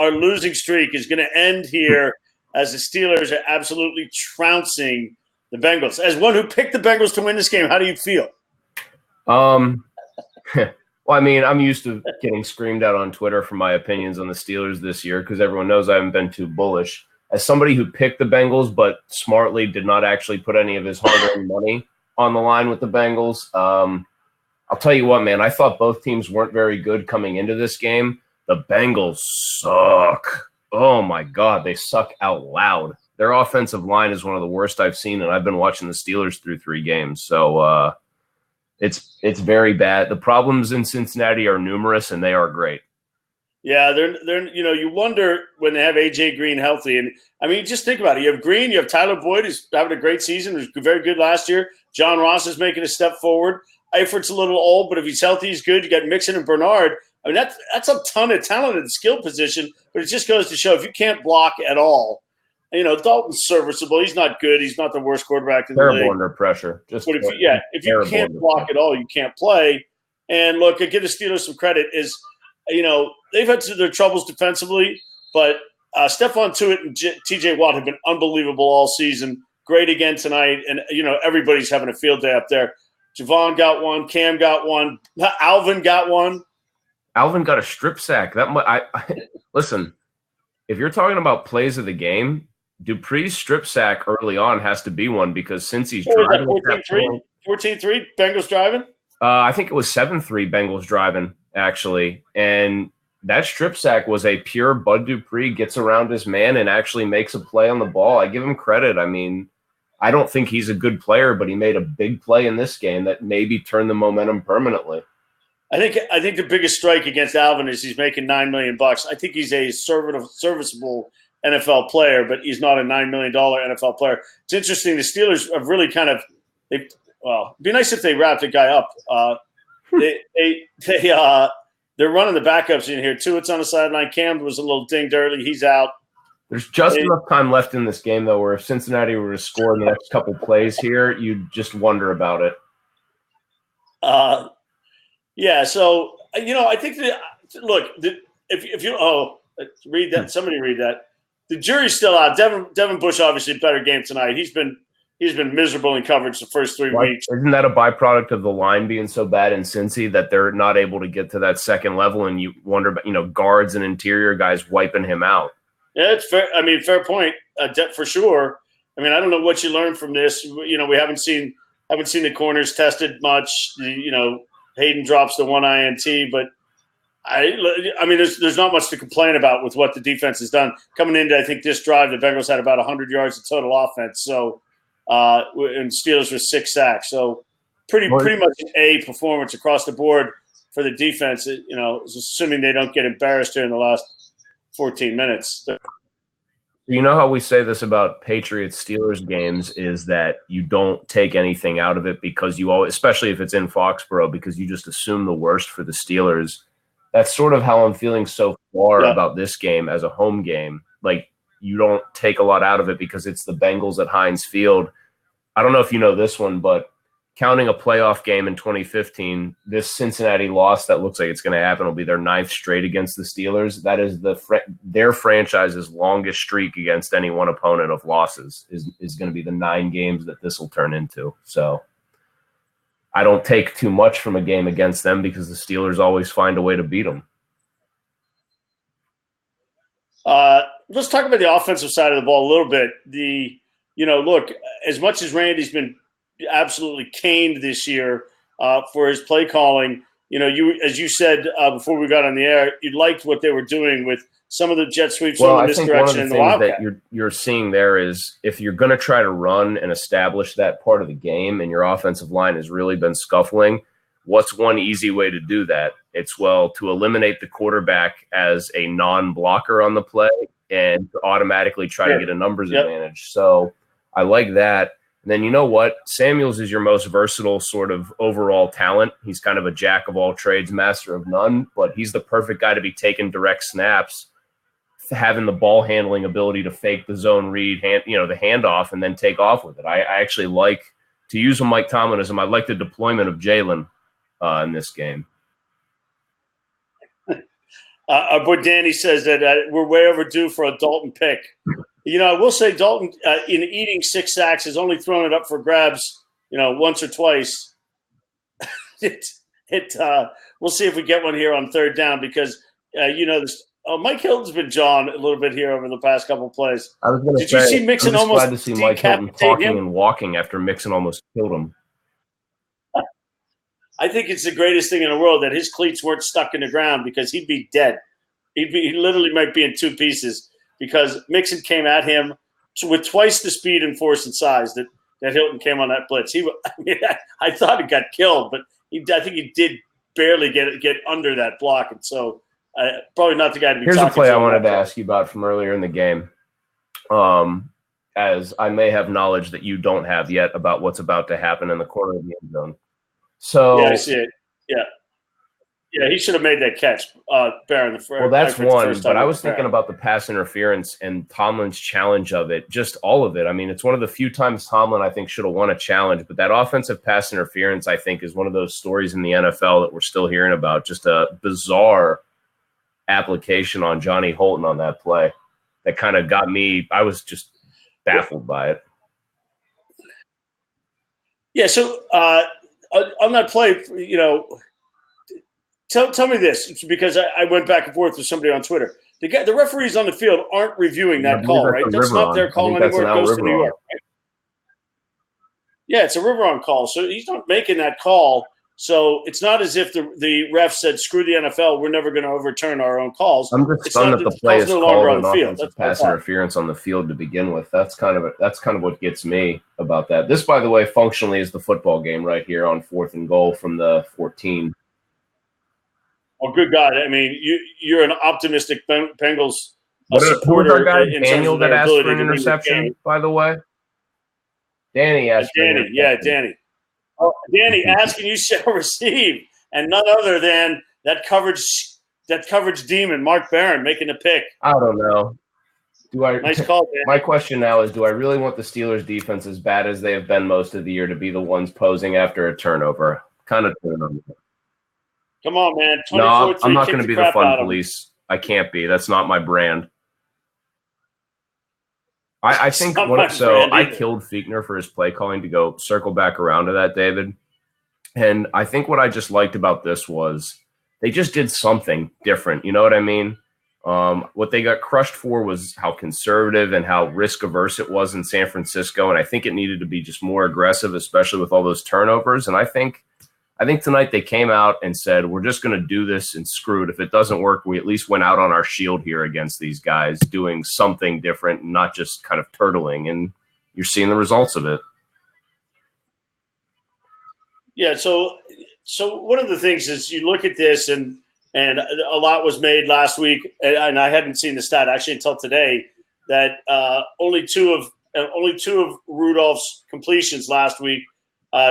our losing streak is going to end here as the Steelers are absolutely trouncing the Bengals. As one who picked the Bengals to win this game, how do you feel? Well, I mean, I'm used to getting screamed at on Twitter for my opinions on the Steelers this year because everyone knows I haven't been too bullish. As somebody who picked the Bengals but smartly did not actually put any of his hard-earned money on the line with the Bengals, I'll tell you what, man, I thought both teams weren't very good coming into this game. The Bengals suck. Oh, my God, they suck out loud. Their offensive line is one of the worst I've seen, and I've been watching the Steelers through 3 games. So it's very bad. The problems in Cincinnati are numerous, and they are great. Yeah, they're you wonder when they have A.J. Green healthy. And, I mean, just think about it. You have Green, you have Tyler Boyd, who's having a great season, who's very good last year. John Ross is making a step forward. Eifert's a little old, but if he's healthy, he's good. You got Mixon and Bernard. I mean, that's a ton of talent at the skill position, but it just goes to show if you can't block at all, Dalton's serviceable. He's not good. He's not the worst quarterback in the league. Terrible under pressure. But if you can't block at all, you can't play. And look, I give the Steelers some credit is, they've had their troubles defensively, but Stephon Tuitt and T.J. Watt have been unbelievable all season. Great again tonight, and everybody's having a field day up there. Javon got one, Cam got one, Alvin got one. Alvin got a strip sack. Listen, if you're talking about plays of the game, Dupree's strip sack early on has to be one because since he's driving 14-3, Bengals driving. I think it was 7-3 Bengals driving actually, and that strip sack was a pure Bud Dupree gets around his man and actually makes a play on the ball. I give him credit. I mean, I don't think he's a good player, but he made a big play in this game that maybe turned the momentum permanently. I think the biggest strike against Alvin is he's making $9 million. I think he's a serviceable NFL player, but he's not a $9 million NFL player. It's interesting. The Steelers have really it'd be nice if they wrapped the guy up. They're running the backups in here too. It's on the sideline. Cam was a little dinged early. He's out. There's just enough time left in this game, though, where if Cincinnati were to score in the next couple plays here, you'd just wonder about it. Yeah, so I think if you read that, somebody read that. The jury's still out. Devin Bush obviously a better game tonight. He's been miserable in coverage the first 3 weeks. Isn't that a byproduct of the line being so bad in Cincy that they're not able to get to that second level? And you wonder about guards and interior guys wiping him out. Yeah, it's fair. I mean, fair point for sure. I mean, I don't know what you learned from this. We haven't seen the corners tested much. Hayden drops the one INT, but I mean, there's not much to complain about with what the defense has done coming into. I think this drive, the Bengals had about 100 yards of total offense. So, and Steelers with 6 sacks. So, pretty much an A performance across the board for the defense. Assuming they don't get embarrassed here in the last 14 minutes. You know how we say this about Patriots-Steelers games is that you don't take anything out of it because you always, especially if it's in Foxborough, because you just assume the worst for the Steelers. That's sort of how I'm feeling so far about this game as a home game. Like, you don't take a lot out of it because it's the Bengals at Heinz Field. I don't know if you know this one, but counting a playoff game in 2015, this Cincinnati loss that looks like it's going to happen will be their 9th straight against the Steelers. That is their franchise's longest streak against any one opponent of losses is going to be the 9 games that this will turn into. So I don't take too much from a game against them because the Steelers always find a way to beat them. Let's talk about the offensive side of the ball a little bit. Look, as much as Randy's been absolutely caned this year for his play calling, as you said before we got on the air, you liked what they were doing with some of the jet sweeps in this direction and the Wildcat. That you're seeing there is if you're going to try to run and establish that part of the game and your offensive line has really been scuffling, what's one easy way to do that? It's, to eliminate the quarterback as a non-blocker on the play and to automatically try to get a numbers advantage. So I like that. And then you know what? Samuels is your most versatile sort of overall talent. He's kind of a jack of all trades, master of none, but he's the perfect guy to be taking direct snaps, having the ball handling ability to fake the zone read, the handoff, and then take off with it. I actually like, to use a Mike Tomlinism, I like the deployment of Jalen in this game. Our boy Danny says that we're way overdue for a Dalton pick. I will say Dalton, in eating 6 sacks, has only thrown it up for grabs, once or twice. We'll see if we get one here on third down because, this. Oh, Mike Hilton's been jawing a little bit here over the past couple of plays. I was going to say, you see Mixon I'm almost glad to see Mike Hilton talking and walking after Mixon almost killed him. I think it's the greatest thing in the world that his cleats weren't stuck in the ground because he'd be dead. He literally might be in 2 pieces because Mixon came at him with twice the speed and force and size that Hilton came on that blitz. I thought he got killed, but I think he did barely get under that block, and so probably not the guy to be. Here's talking a play to I wanted to ask you about from earlier in the game, as I may have knowledge that you don't have yet about what's about to happen in the corner of the end zone. So yeah, I see it. Yeah, he should have made that catch, Barron. Well, that's one, but I was thinking about the pass interference and Tomlin's challenge of it, just all of it. I mean, it's one of the few times Tomlin, I think, should have won a challenge, but that offensive pass interference, I think, is one of those stories in the NFL that we're still hearing about. Just a bizarre application on Johnny Holton on that play that kind of got me. I was just baffled by it. Yeah, so on that play, Tell me this, because I went back and forth with somebody on Twitter. The referees on the field aren't reviewing that call, right? That's not their call anymore. It goes to New York, right? Yeah, it's a Riveron call. So he's not making that call. So it's not as if the ref said, screw the NFL, we're never going to overturn our own calls. I'm just stunned that the play is called an offensive pass interference on the field to begin with. That's kind of what gets me about that. This, by the way, functionally is the football game right here on 4th and goal from the 14. Oh, good God. I mean, you're an optimistic Bengals supporter. Who was our guy, Daniel, that asked for an interception, by the way? Danny asked for an interception. Yeah, Danny. Oh, Danny, asking you shall receive. And none other than that coverage demon, Mark Barron, making the pick. I don't know. Nice call, Danny. My question now is, do I really want the Steelers defense, as bad as they have been most of the year, to be the ones posing after a turnover? Kind of turnover. Come on, man. No, I'm not going to be the fun police. I can't be. That's not my brand. I think I killed Fichtner for his play calling to go circle back around to that, David. And I think what I just liked about this was they just did something different. You know what I mean? What they got crushed for was how conservative and how risk averse it was in San Francisco. And I think it needed to be just more aggressive, especially with all those turnovers. And I think tonight they came out and said, we're just going to do this and screw it. If it doesn't work, we at least went out on our shield here against these guys, doing something different, not just kind of turtling. And you're seeing the results of it. Yeah, so one of the things is you look at this, and a lot was made last week, and I hadn't seen the stat actually until today, that only two of Rudolph's completions last week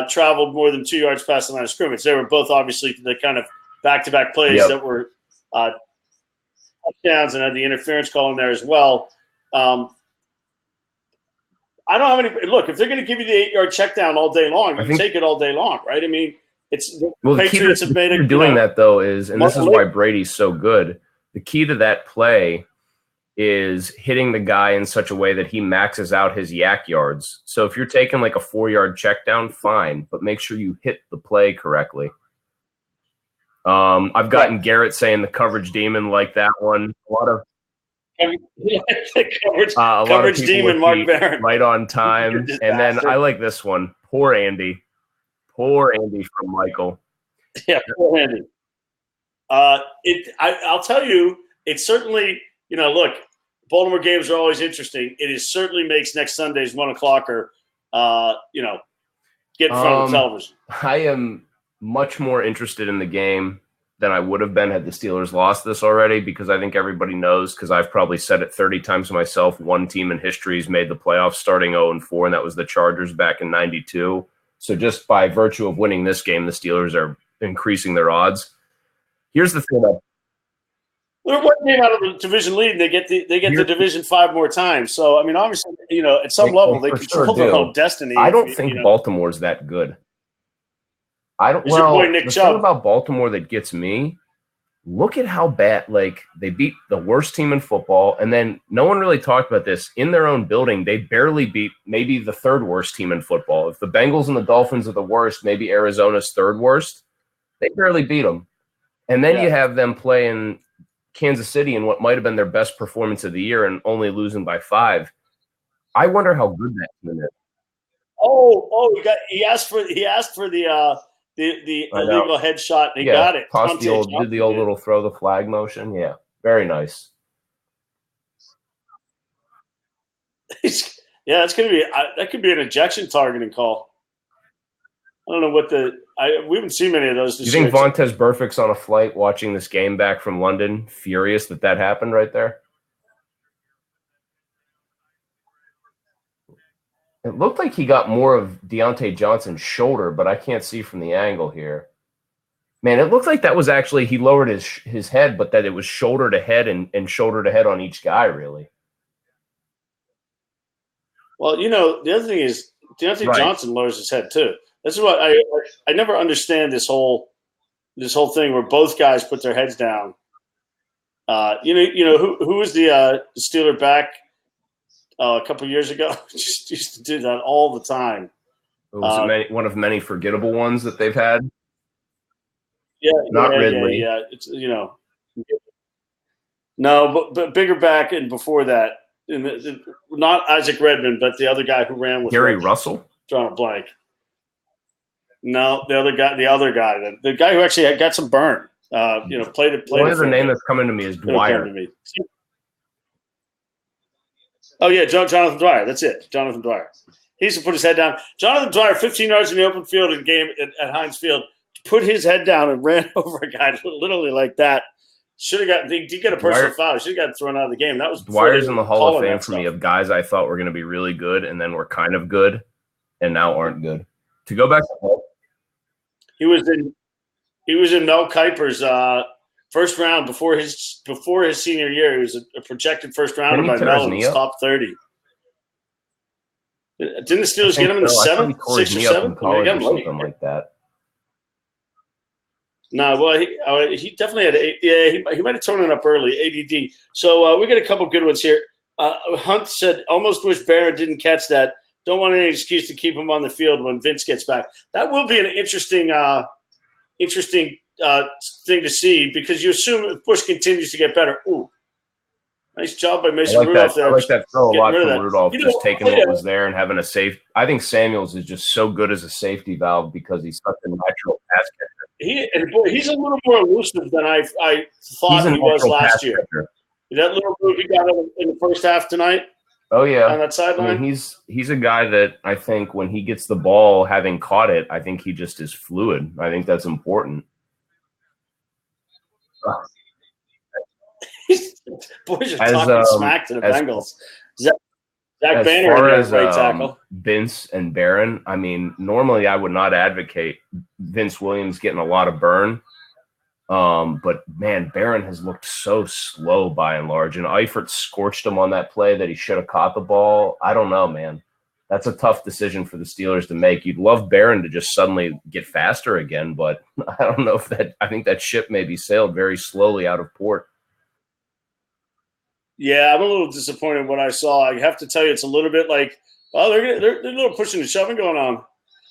traveled more than 2 yards past the line of scrimmage. They were both obviously the kind of back-to-back plays that were touchdowns and had the interference call in there as well. I don't have any – look, if they're going to give you the 8-yard check down all day long, you take it all day long, right? I mean, the Patriots have made it – doing that, though, is – and this is why Brady's so good. The key to that play is hitting the guy in such a way that he maxes out his yak yards. So if you're taking like a 4-yard check down, fine, but make sure you hit the play correctly. I've gotten Garrett saying the coverage demon like that one. A lot of coverage demon, Mark Barron. Right on time. And then I like this one. Poor Andy. Poor Andy from Michael. Yeah, poor Andy. I'll tell you, it certainly, look, Baltimore games are always interesting. It certainly makes next Sunday's 1 o'clocker, get in front of the television. I am much more interested in the game than I would have been had the Steelers lost this already, because I think everybody knows, because I've probably said it 30 times myself, one team in history has made the playoffs starting 0-4, and that was the Chargers back in 92. So just by virtue of winning this game, the Steelers are increasing their odds. Here's the thing that they're one game out of the division lead, and they get the division 5 more times. So I mean, obviously, at some level, they control their own destiny. I don't think Baltimore's that good. Your boy Nick the Chubb. thing about Baltimore that gets me look at how bad, like, they beat the worst team in football. And then no one really talked about this in their own building. They barely beat maybe the third worst team in football. If the Bengals and the Dolphins are the worst, maybe Arizona's third worst. They barely beat them. And then you have them play in Kansas City in what might have been their best performance of the year and only losing by 5. I wonder how good that team is. He asked for the illegal headshot and he got it. Did the old little throw the flag motion. Yeah, very nice. Yeah, that's gonna be that could be an ejection targeting call. I don't know what we haven't seen many of those. Do you think Vontaze Burfict's on a flight watching this game back from London, furious that happened right there? It looked like he got more of Deontay Johnson's shoulder, but I can't see from the angle here. Man, it looked like that was actually he lowered his head, but that it was shoulder to head and shoulder to head on each guy, really. Well, the other thing is Deontay Johnson lowers his head too. This is what I never understand this whole thing where both guys put their heads down. Who was the Steeler back a couple of years ago? Just used to do that all the time. It was one of many forgettable ones that they've had. Yeah, not Ridley. Yeah, it's no, but bigger back and before that, not Isaac Redmond, but the other guy who ran with Gary Russell. Drawing a blank. No, the other guy, the guy who actually got some burn. Played. What is the name that's coming to me is Dwyer. Oh yeah, Jonathan Dwyer. That's it, Jonathan Dwyer. He used to put his head down. Jonathan Dwyer, 15 yards in the open field in game at Heinz Field, put his head down and ran over a guy literally like that. Should have got. He did get a personal foul. Should have got thrown out of the game. That was Dwyer's in the Hall of Fame for me of guys I thought were going to be really good and then were kind of good and now aren't good. To go back to he was in Mel Kiper's first round before his senior year. He was a projected first rounder by Mel in his top 30. Didn't the Steelers get him in the 7th, 6th or 7th? Something like that. No, well, he definitely had. He might have torn it up early. ADD. So we got a couple good ones here. Hunt said, "Almost wish Barron didn't catch that. Don't want any excuse to keep him on the field when Vince gets back." That will be an interesting thing to see because you assume if Bush continues to get better. Ooh, nice job by Mason Rudolph there. I like that throw a lot from Rudolph, just taking what was there and having a safe. I think Samuels is just so good as a safety valve because he's such a natural pass catcher. He's a little more elusive than I thought he was last year. That little move he got in the first half tonight. Oh yeah, on that sideline. I mean, he's a guy that I think when he gets the ball, having caught it, I think he just is fluid. I think that's important. Boys are talking smack to the Bengals. Zach Banner far as right tackle. Vince and Barron, I mean, normally I would not advocate Vince Williams getting a lot of burn. But man, Barron has looked so slow by and large, and Eifert scorched him on that play that he should have caught the ball. I don't know, man. That's a tough decision for the Steelers to make. You'd love Barron to just suddenly get faster again, but I don't know if that. I think that ship maybe sailed very slowly out of port. Yeah, I'm a little disappointed in what I saw. I have to tell you, it's a little bit like, they're a little pushing and shoving going on. A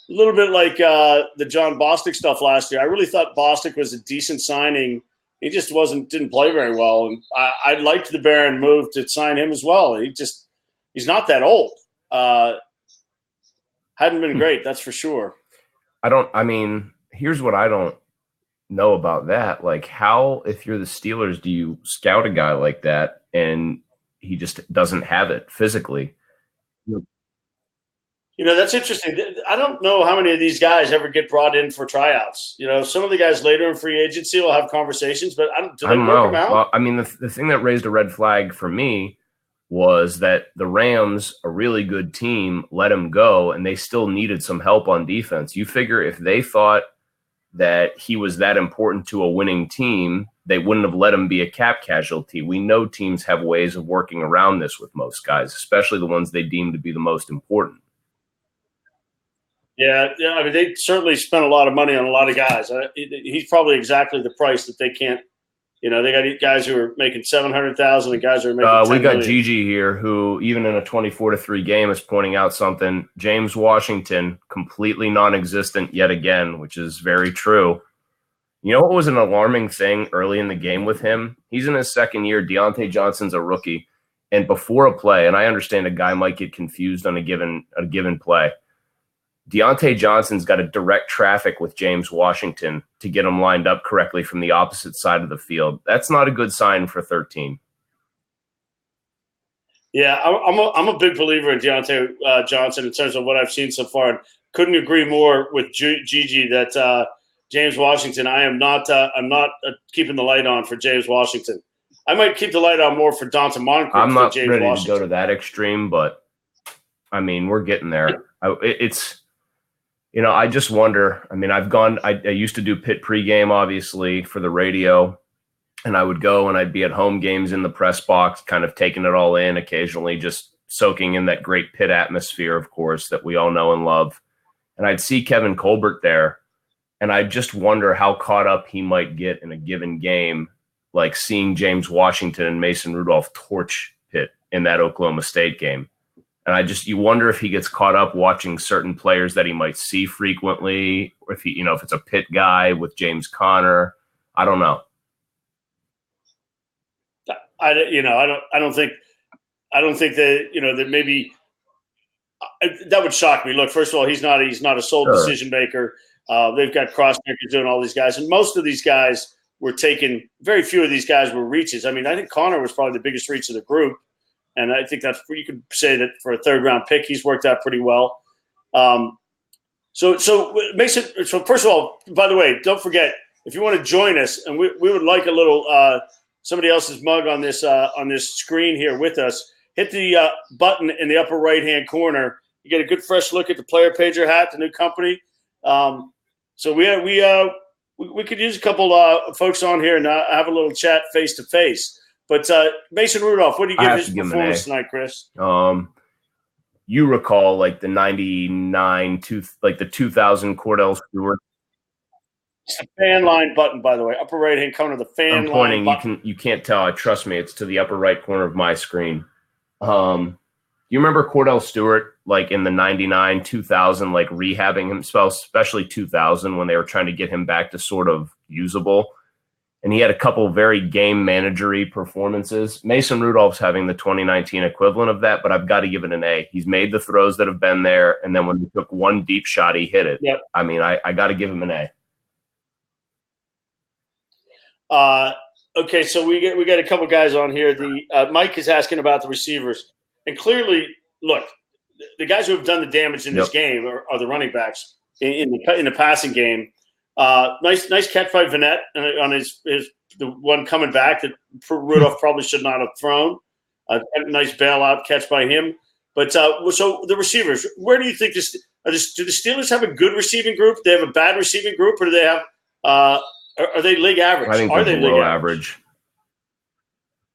little bit like the John Bostic stuff last year. I really thought Bostic was a decent signing. He just didn't play very well. And I liked the Barron move to sign him as well. He's not that old. Hadn't been great, that's for sure. Here's what I don't know about that. Like, how, if you're the Steelers, do you scout a guy like that and he just doesn't have it physically? That's interesting. I don't know how many of these guys ever get brought in for tryouts. Some of the guys later in free agency will have conversations, but do they work them out? Well, the thing that raised a red flag for me was that the Rams, a really good team, let him go, and they still needed some help on defense. You figure if they thought that he was that important to a winning team, they wouldn't have let him be a cap casualty. We know teams have ways of working around this with most guys, especially the ones they deem to be the most important. Yeah. They certainly spent a lot of money on a lot of guys. He's probably exactly the price that they can't You know, they got guys who are making 700,000 and guys who are making 10 we got million. Gigi here, who even in a 24-3 game is pointing out something. James Washington, completely non-existent yet again, which is very true. You know what was an alarming thing early in the game with him? He's in his second year. Deontay Johnson's a rookie. And before a play, and I understand a guy might get confused on a given play, Deontay Johnson's got to direct traffic with James Washington to get him lined up correctly from the opposite side of the field. That's not a good sign for 13. Yeah, I'm a big believer in Deontay Johnson in terms of what I've seen so far, and couldn't agree more with Gigi that James Washington. I'm not keeping the light on for James Washington. I might keep the light on more for Donta Moncrief. I'm not James ready Washington. to go to that extreme, but I mean, we're getting there. It's, you know, I just wonder. I mean, I used to do Pitt pregame, obviously, for the radio, and I would go and I'd be at home games in the press box, kind of taking it all in, occasionally just soaking in that great Pitt atmosphere, of course, that we all know and love. And I'd see Kevin Colbert there, and I just wonder how caught up he might get in a given game, like seeing James Washington and Mason Rudolph torch Pitt in that Oklahoma State game. And you wonder if he gets caught up watching certain players that he might see frequently, or if if it's a Pitt guy with James Conner. I don't know. I don't think that, that maybe that would shock me. Look, first of all, he's not a sole decision maker. They've got crossmakers doing all these guys, and most of these guys were taken. Very few of these guys were reaches. I mean, I think Conner was probably the biggest reach of the group, and I think that's you could say that for a third round pick, he's worked out pretty well. So Mason. So first of all, by the way, don't forget if you want to join us, and we would like a little somebody else's mug on this screen here with us. Hit the button in the upper right hand corner. You get a good fresh look at the player pager hat, the new company. So we could use a couple folks on here and have a little chat face to face. But Mason Rudolph, what do you give his performance tonight, Chris? You recall like the 99, the 2000 Cordell Stewart. It's the fan line button, by the way, upper right hand corner. The fan I'm pointing. line button. You can't tell. Trust me, it's to the upper right corner of my screen. You remember Cordell Stewart, like in the 99, 2000, like rehabbing himself, especially 2000 when they were trying to get him back to sort of usable. And he had a couple very game managery performances. Mason Rudolph's having the 2019 equivalent of that, but I've got to give it an A. He's made the throws that have been there, and then when he took one deep shot, he hit it. Yep. I mean, I got to give him an A. Okay, so we got a couple guys on here. The Mike is asking about the receivers, and clearly, look, the guys who have done the damage in this game are the running backs in the passing game. Nice catch by Vanette on the one coming back that Rudolph probably should not have thrown. A nice bailout catch by him. But so the receivers, where do you think do the Steelers have a good receiving group? Do they have a bad receiving group, or do they have? Are they league average? I think are they're below average.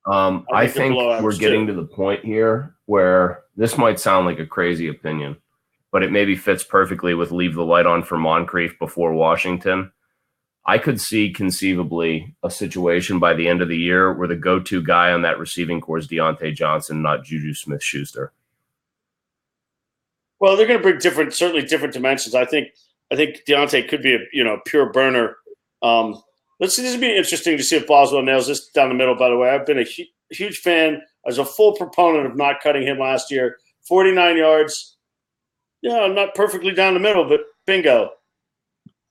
I think we're getting to the point here where this might sound like a crazy opinion, but it maybe fits perfectly with leave the light on for Moncrief before Washington. I could see conceivably a situation by the end of the year where the go-to guy on that receiving corps is Deontay Johnson, not Juju Smith-Schuster. Well, they're going to bring certainly different dimensions. I think Deontay could be a pure burner. This would be interesting to see if Boswell nails this down the middle, by the way. I've been a huge fan. I was a full proponent of not cutting him last year. 49 yards. Yeah, not perfectly down the middle, but bingo.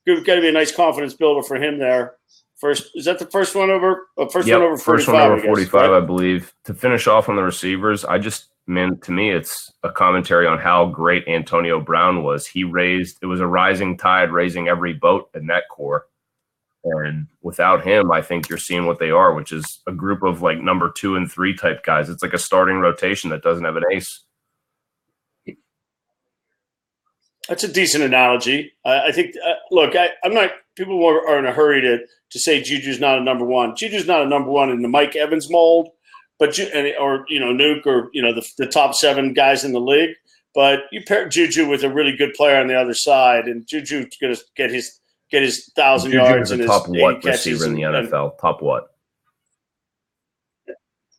Got to be a nice confidence builder for him there. Is that the first one over? First one over 45. First one over 45, right? I believe. To finish off on the receivers, to me, it's a commentary on how great Antonio Brown was. It was a rising tide raising every boat in that core. And without him, I think you're seeing what they are, which is a group of like number 2 and 3 type guys. It's like a starting rotation that doesn't have an ace. That's a decent analogy. I think. Look, I'm not. People are in a hurry to say Juju's not a number one. Juju's not a number one in the Mike Evans mold, but Nuke or the top 7 guys in the league. But you pair Juju with a really good player on the other side, and Juju's going to get his 1,000 yards and his top what 80 catches receiver in the NFL? Top what?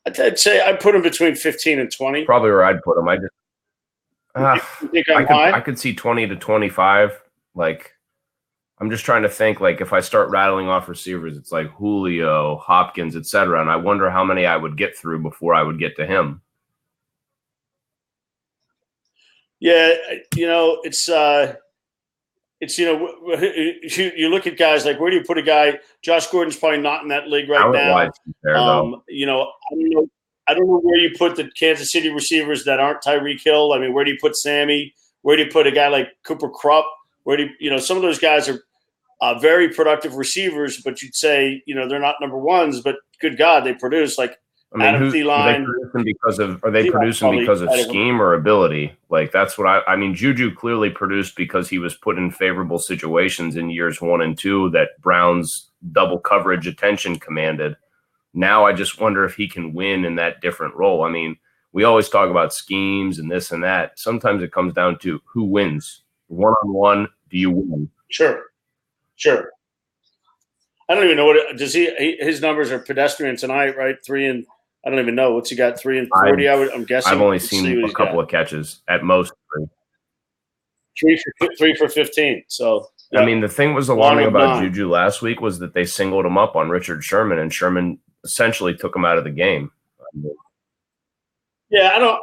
I'd say I'd put him between 15 and 20. Probably where I'd put him. You think I'm high? I could see 20 to 25. Like, I'm just trying to think, like, if I start rattling off receivers, it's like Julio, Hopkins, etc. And I wonder how many I would get through before I would get to him. Yeah, you look at guys like, where do you put a guy? Josh Gordon's probably not in that league right now. There, I don't know where you put the Kansas City receivers that aren't Tyreek Hill. I mean, where do you put Sammy? Where do you put a guy like Cooper Kupp? Where do some of those guys are very productive receivers, but you'd say, they're not number ones, but good God, they produce like Adam Thielen. Are they producing because of scheme or ability? Like, that's what I mean. Juju clearly produced because he was put in favorable situations in years 1 and 2 that Brown's double coverage attention commanded. Now I just wonder if he can win in that different role. I mean, we always talk about schemes and this and that. Sometimes it comes down to who wins. One-on-one, do you win? Sure. I don't even know his numbers are pedestrian tonight, right? I don't even know. What's he got? 3 and 40. I'm guessing. I've only seen a couple of catches at most. 3 for 15. So yeah. I mean, the thing was alarming about Juju last week was that they singled him up on Richard Sherman, and Sherman essentially took him out of the game. Yeah, I don't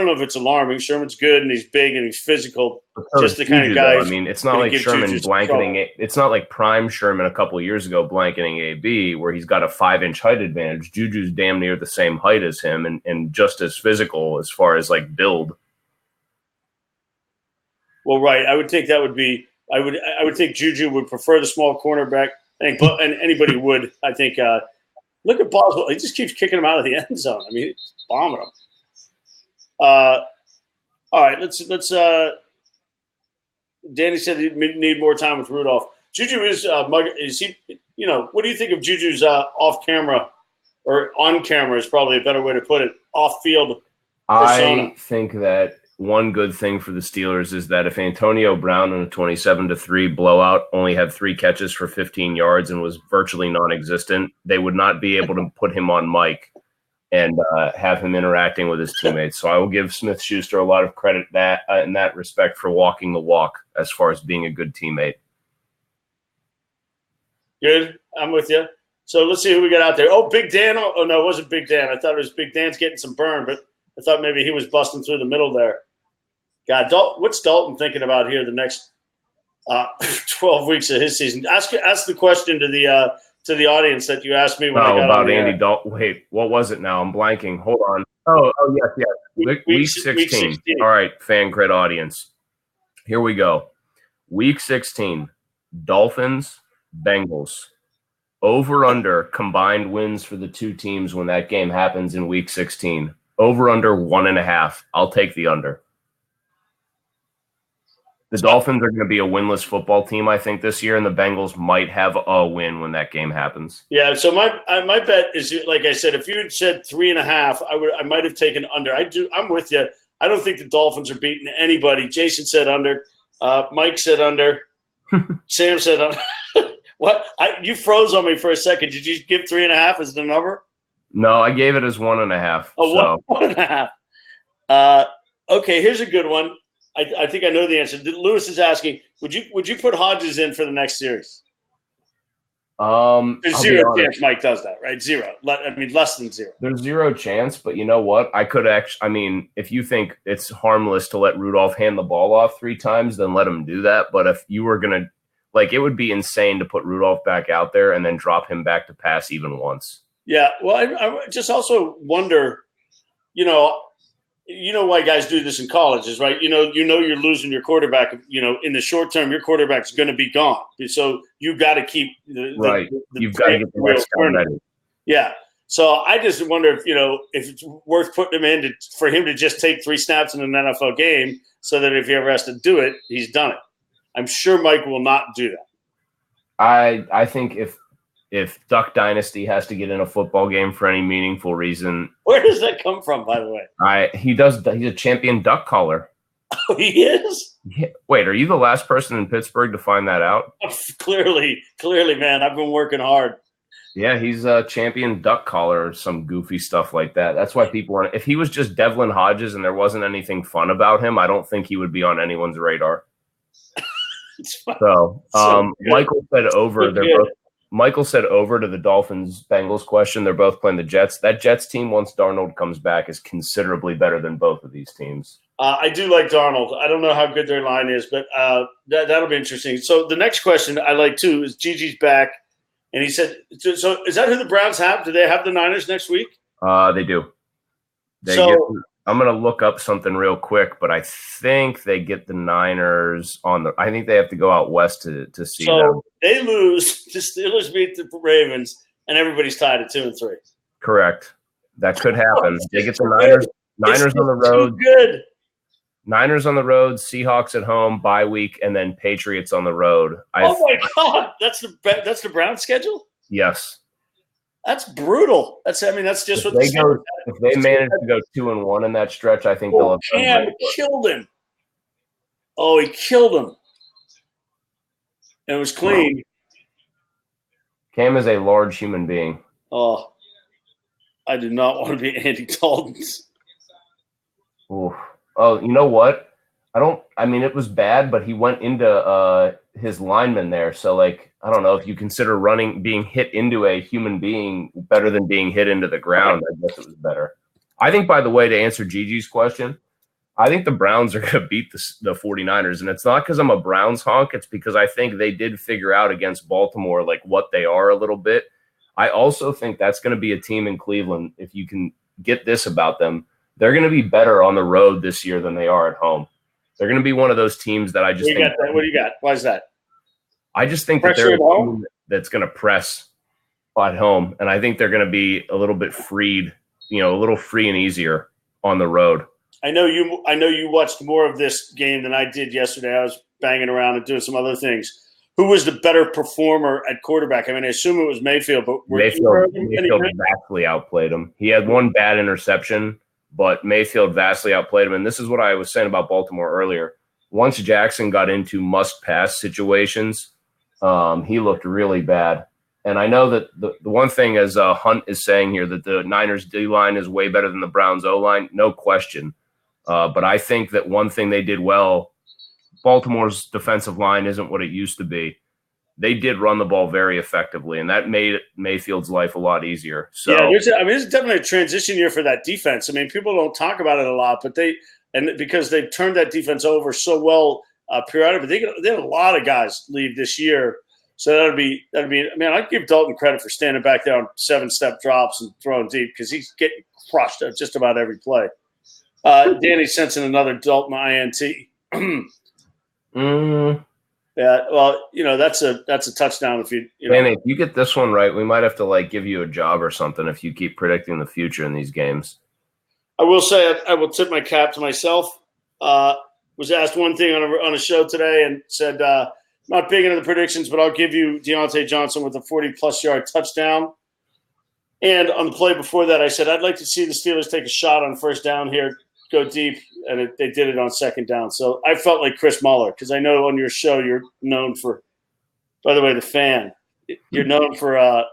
know if it's alarming. Sherman's good and he's big and he's physical. Just the kind of guy. I mean, it's not like Sherman blanketing it. It's not like prime Sherman a couple of years ago blanketing AB, where he's got a 5-inch height advantage. Juju's damn near the same height as him and just as physical as far as like build. Well, right. I would think that would be. I would think Juju would prefer the small cornerback, and anybody would. I think. Look at Boswell. He just keeps kicking him out of the end zone. I mean, he's bombing him. All right, let's. Danny said he'd need more time with Rudolph. Juju is he? What do you think of Juju's off camera or on camera is probably a better way to put it. Off field persona. I think that one good thing for the Steelers is that if Antonio Brown in a 27-3 blowout only had 3 catches for 15 yards and was virtually non-existent, they would not be able to put him on mic and have him interacting with his teammates. So I will give Smith-Schuster a lot of credit in that respect for walking the walk as far as being a good teammate. Good. I'm with you. So let's see who we got out there. Oh, Big Dan. Oh, no, it wasn't Big Dan. I thought it was Big Dan's getting some burn, but I thought maybe he was busting through the middle there. God, what's Dalton thinking about here the next 12 weeks of his season? Ask the question to the audience that you asked me when I got about Andy Dalton. Wait, what was it now? I'm blanking. Hold on. Oh, yes. Week 16. All right, fan grid audience. Here we go. Week 16. Dolphins, Bengals. Over under combined wins for the two teams when that game happens in week 16. Over under 1.5. I'll take the under. The Dolphins are going to be a winless football team, I think, this year, and the Bengals might have a win when that game happens. Yeah, so my bet is, like I said, if you had said 3.5, I might have taken under. I'm with you. I don't think the Dolphins are beating anybody. Jason said under. Mike said under. Sam said under. What? You froze on me for a second. Did you give 3.5 as the number? No, I gave it as 1.5. Oh, so. 1.5. Okay, here's a good one. I think I know the answer. Lewis is asking, would you put Hodges in for the next series? There's zero chance Mike does that, right? Zero. Less than zero. There's zero chance, but you know what? I could actually. I mean, if you think it's harmless to let Rudolph hand the ball off 3 times, then let him do that. But if you were gonna, it would be insane to put Rudolph back out there and then drop him back to pass even once. Yeah. Well, I just also wonder, you know why guys do this in colleges, right? You're losing your quarterback. In the short term, your quarterback's going to be gone. So you got to keep right. You've got to get the next guy ready. Yeah. So I just wonder if it's worth putting him in for him to just take 3 snaps in an NFL game, so that if he ever has to do it, he's done it. I'm sure Mike will not do that. I think if Duck Dynasty has to get in a football game for any meaningful reason. Where does that come from, by the way? He's a champion duck caller. Oh, he is? Yeah. Wait, are you the last person in Pittsburgh to find that out? Clearly, man. I've been working hard. Yeah, he's a champion duck collar or some goofy stuff like that. That's why people want. If he was just Devlin Hodges and there wasn't anything fun about him, I don't think he would be on anyone's radar. So, Michael said over. Michael said over to the Dolphins Bengals question. They're both playing the Jets. That Jets team, once Darnold comes back, is considerably better than both of these teams. I do like Darnold. I don't know how good their line is, but that'll be interesting. So the next question I like too is Gigi's back. And he said, so is that who the Browns have? Do they have the Niners next week? They do. I'm going to look up something real quick, but I think they get the Niners I think they have to go out west to see them. So they lose, the Steelers beat the Ravens, and everybody's tied at 2-3. Correct. That could happen. They get the Niners on the road. Good. Niners on the road, Seahawks at home, bye week, and then Patriots on the road. Oh my God, that's the Browns schedule? Yes. That's brutal. That's just what they go. If they manage to go 2-1 in that stretch, I think they'll have Cam killed him. Oh, he killed him. And it was clean. Cam is a large human being. Oh, I do not want to be Andy Dalton. Oof. Oh, you know what? It was bad, but he went into his lineman there. So, I don't know if you consider being hit into a human being better than being hit into the ground. I guess it was better. I think, by the way, to answer Gigi's question, I think the Browns are going to beat the 49ers. And it's not because I'm a Browns honk. It's because I think they did figure out against Baltimore, what they are a little bit. I also think that's going to be a team in Cleveland. If you can get this about them, they're going to be better on the road this year than they are at home. They're going to be one of those teams that I just think. What do you got? Why is that? I just think that they're a team that's going to press at home, and I think they're going to be a little bit freed, a little free and easier on the road. I know you watched more of this game than I did yesterday. I was banging around and doing some other things. Who was the better performer at quarterback? I assume it was Mayfield, but Mayfield vastly outplayed him. He had one bad interception, but Mayfield vastly outplayed him. And this is what I was saying about Baltimore earlier. Once Jackson got into must-pass situations, he looked really bad. And I know that the one thing, as Hunt is saying here, that the Niners D-line is way better than the Browns O-line, no question. But I think that one thing they did well, Baltimore's defensive line isn't what it used to be. They did run the ball very effectively, and that made Mayfield's life a lot easier. So, yeah, it's definitely a transition year for that defense. People don't talk about it a lot, but because they've turned that defense over so well periodically, they had a lot of guys leave this year. So that'd be. I'd give Dalton credit for standing back there on 7-step drops and throwing deep because he's getting crushed at just about every play. Danny's sensing another Dalton INT. Yeah, well, that's a touchdown if you. Danny, if you get this one right, we might have to give you a job or something if you keep predicting the future in these games. I will say I will tip my cap to myself. Was asked one thing on a show today and said not big into the predictions, but I'll give you Deontay Johnson with a 40-plus yard touchdown. And on the play before that, I said I'd like to see the Steelers take a shot on first down here, go deep, and they did it on second down. So I felt like Chris Muller because I know on your show you're known for, by the way, the fan. You're known for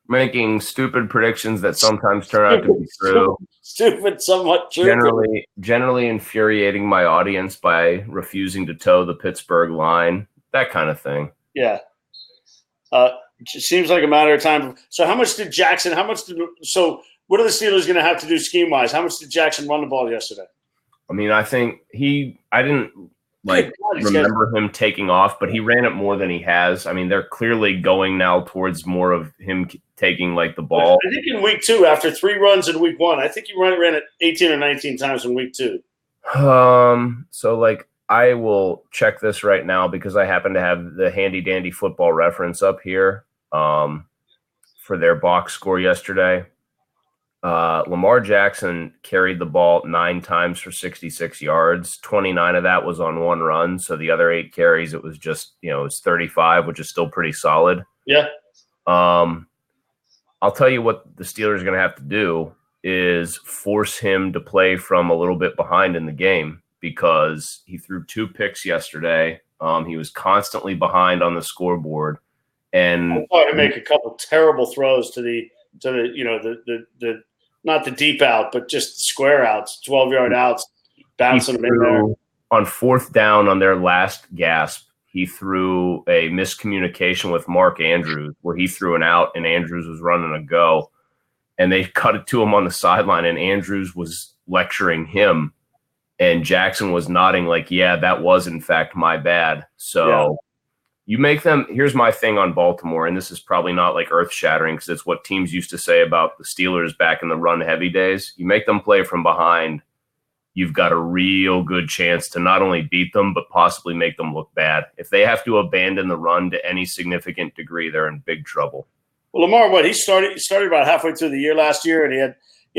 making stupid predictions that sometimes turn out to be true. Stupid, somewhat true. Generally infuriating my audience by refusing to toe the Pittsburgh line, that kind of thing. Yeah. It seems like a matter of time. So what are the Steelers going to have to do scheme-wise? How much did Jackson run the ball yesterday? I think I didn't remember him taking off, but he ran it more than he has. They're clearly going now towards more of him taking the ball. I think in week 2, after 3 runs in week 1, I think he ran it 18 or 19 times in week 2. So I will check this right now because I happen to have the handy dandy Football Reference up here for their box score yesterday. Lamar Jackson carried the ball 9 times for 66 yards. 29 of that was on one run. So the other 8 carries, it was just, it was 35, which is still pretty solid. Yeah. I'll tell you what the Steelers are going to have to do is force him to play from a little bit behind in the game because he threw 2 picks yesterday. He was constantly behind on the scoreboard. And I saw him make a couple terrible throws to the the not the deep out, but just square outs, 12-yard outs, bouncing them in there. On fourth down on their last gasp, he threw a miscommunication with Mark Andrews where he threw an out and Andrews was running a go. And they cut it to him on the sideline, and Andrews was lecturing him. And Jackson was nodding like, yeah, that was, in fact, my bad. So you make them – here's my thing on Baltimore, and this is probably not like earth-shattering because it's what teams used to say about the Steelers back in the run-heavy days. You make them play from behind, you've got a real good chance to not only beat them but possibly make them look bad. If they have to abandon the run to any significant degree, they're in big trouble. Well, Lamar, he started about halfway through the year last year, and he had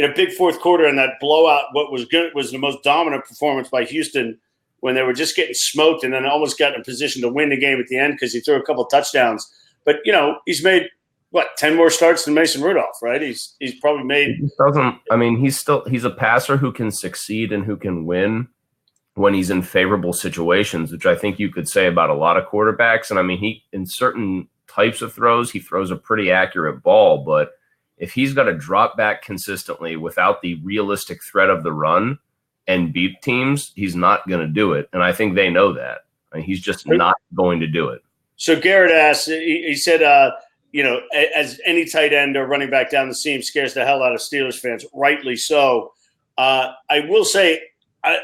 a big fourth quarter and that blowout. What was good was the most dominant performance by Houston when they were just getting smoked and then almost got in a position to win the game at the end because he threw a couple of touchdowns. But he's made 10 more starts than Mason Rudolph, right? He's probably made. He's a passer who can succeed and who can win when he's in favorable situations, which I think you could say about a lot of quarterbacks. And he in certain types of throws, he throws a pretty accurate ball, but if he's got to drop back consistently without the realistic threat of the run and beat teams, he's not going to do it. And I think they know that. He's just not going to do it. So Garrett asked, he said, as any tight end or running back down the seam scares the hell out of Steelers fans, rightly so. I will say, I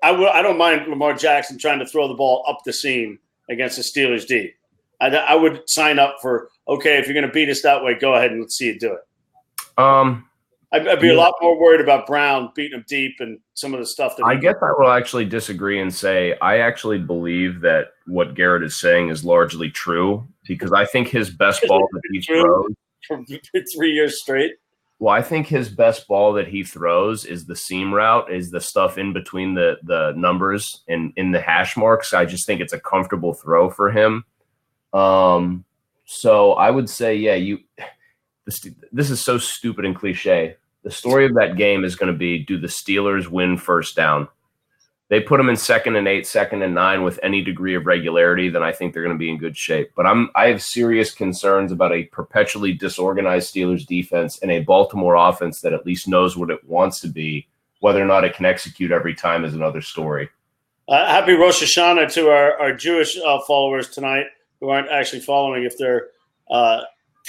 don't mind Lamar Jackson trying to throw the ball up the seam against the Steelers D. I would sign up for, okay, if you're going to beat us that way, go ahead and let's see you do it. I'd be a lot more worried about Brown beating him deep and some of the stuff that I guess I will actually disagree and say I actually believe that what Garrett is saying is largely true because I think his best ball that he throws for 3 years straight. Well, I think his best ball that he throws is the seam route, is the stuff in between the numbers and in the hash marks. I just think it's a comfortable throw for him. So I would say, this is so stupid and cliche. The story of that game is going to be, do the Steelers win first down? They put them in 2nd and 8, 2nd and 9 with any degree of regularity, then I think they're going to be in good shape. But I have serious concerns about a perpetually disorganized Steelers defense and a Baltimore offense that at least knows what it wants to be. Whether or not it can execute every time is another story. Happy Rosh Hashanah to our Jewish followers tonight who aren't actually following. If they're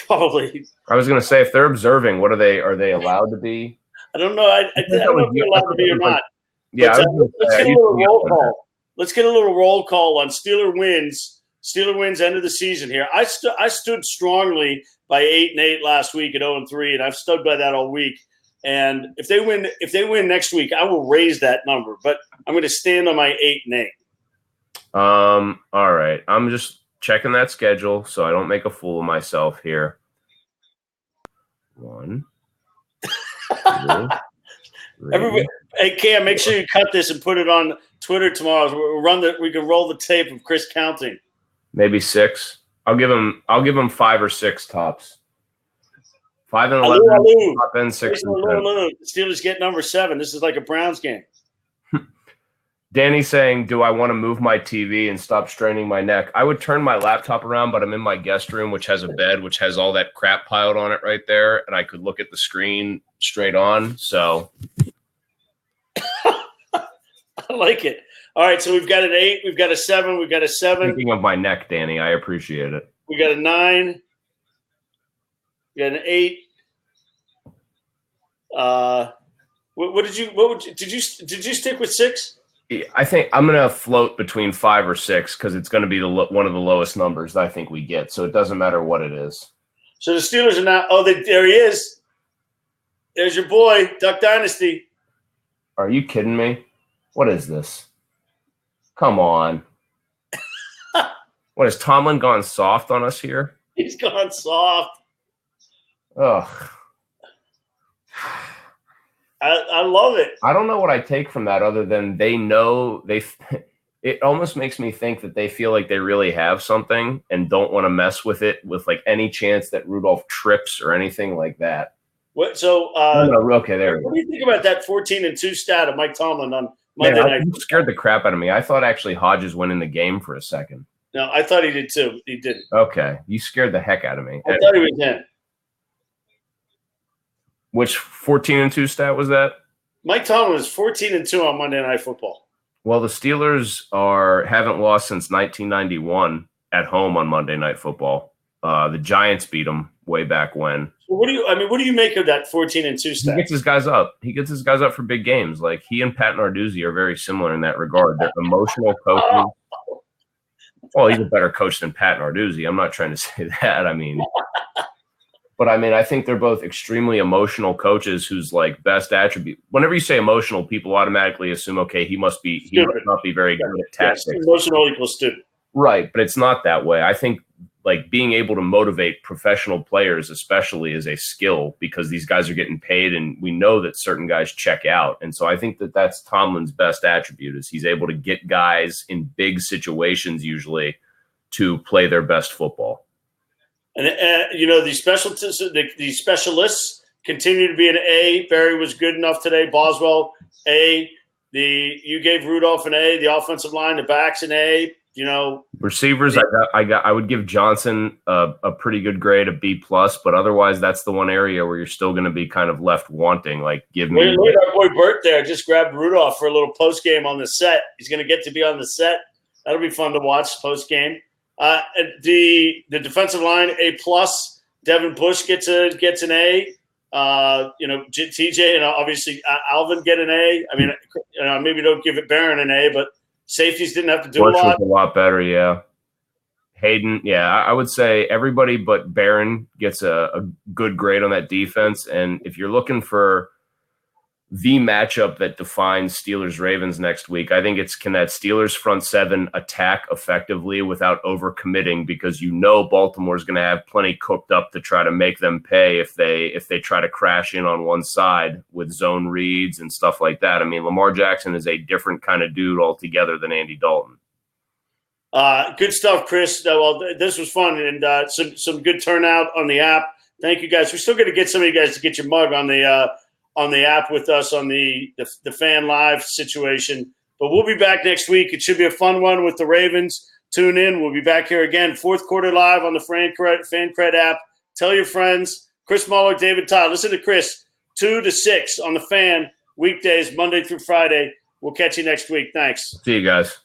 probably, I was going to say, if they're observing, what are they allowed to be? I don't know. I don't know if they're allowed to be or not. Yeah, let's get a little roll call. Let's get a little roll call on Steeler wins. Steeler wins end of the season here. I stood strongly by 8-8 last week at 0-3, and I've stood by that all week. And if they win next week, I will raise that number. But I'm going to stand on my 8-8. All right. I'm just checking that schedule so I don't make a fool of myself here. 1, 2, 3. Everybody, hey Cam, make sure you cut this and put it on Twitter tomorrow. We can roll the tape of Chris counting. Maybe 6. I'll give him 5 or 6 tops. 5 and 11. Top end 6 and 10. Steelers get number 7. This is like a Browns game. Danny's saying, do I want to move my TV and stop straining my neck? I would turn my laptop around, but I'm in my guest room, which has a bed, which has all that crap piled on it right there, and I could look at the screen straight on. So I like it. All right, so we've got an 8, we've got a 7, we've got a 7. Speaking of my neck, Danny, I appreciate it. We got a 9. We got an 8. Did you stick with 6? I think I'm going to float between 5 or 6 because it's going to be one of the lowest numbers that I think we get. So it doesn't matter what it is. So the Steelers are not. Oh, there he is. There's your boy, Duck Dynasty. Are you kidding me? What is this? Come on. What, has Tomlin gone soft on us here? He's gone soft. Ugh. I love it. I don't know what I take from that other than they know it almost makes me think that they feel like they really have something and don't want to mess with it with like any chance that Rudolph trips or anything like that. What? So, okay, there we go. What do you think about that 14-2 stat of Mike Tomlin on Monday night? It scared the crap out of me. I thought actually Hodges winning the game for a second. No, I thought he did too. He didn't. Okay, you scared the heck out of me. I thought he was in. Which 14-2 stat was that? Mike Tomlin was 14-2 on Monday Night Football. Well, the Steelers haven't lost since 1991 at home on Monday Night Football. The Giants beat them way back when. So what do you make of that 14-2 stat? He gets his guys up. He gets his guys up for big games. Like, he and Pat Narduzzi are very similar in that regard. They're emotional coaches. Well, he's a better coach than Pat Narduzzi. I'm not trying to say that. But I think they're both extremely emotional coaches whose like best attribute. Whenever you say emotional, people automatically assume, okay, he must not be very good at tactics. Yes, emotional equals stupid. Right, but it's not that way. I think like being able to motivate professional players, especially, is a skill because these guys are getting paid, and we know that certain guys check out. And so I think that that's Tomlin's best attribute is he's able to get guys in big situations usually to play their best football. And these specialists continue to be an A. Barry was good enough today. Boswell, A. You gave Rudolph an A. The offensive line, the backs, an A. Receivers, I would give Johnson a pretty good grade, a B+, but otherwise that's the one area where you're still going to be kind of left wanting. Like, give me. Look at our boy Bert there. Just grabbed Rudolph for a little post game on the set. He's going to get to be on the set. That'll be fun to watch post game. The defensive line, A+. Devin Bush gets an A. TJ and obviously Alvin get an A. Maybe don't give it Barron an A, but safeties didn't have to do Bush a lot. Was a lot better, yeah. Hayden, yeah, I would say everybody but Barron gets a good grade on that defense. And if you're looking for the matchup that defines Steelers-Ravens next week, I think can that Steelers front seven attack effectively without overcommitting, because Baltimore's going to have plenty cooked up to try to make them pay if they try to crash in on one side with zone reads and stuff like that. Lamar Jackson is a different kind of dude altogether than Andy Dalton. Good stuff, Chris. Well, this was fun, and some good turnout on the app. Thank you, guys. We're still going to get some of you guys to get your mug on the app with us on the fan live situation. But we'll be back next week. It should be a fun one with the Ravens. Tune in. We'll be back here again, fourth quarter live on the FanCred app. Tell your friends. Chris Muller, David Todd. Listen to Chris, 2 to 6 on the Fan, weekdays, Monday through Friday. We'll catch you next week. Thanks. See you guys.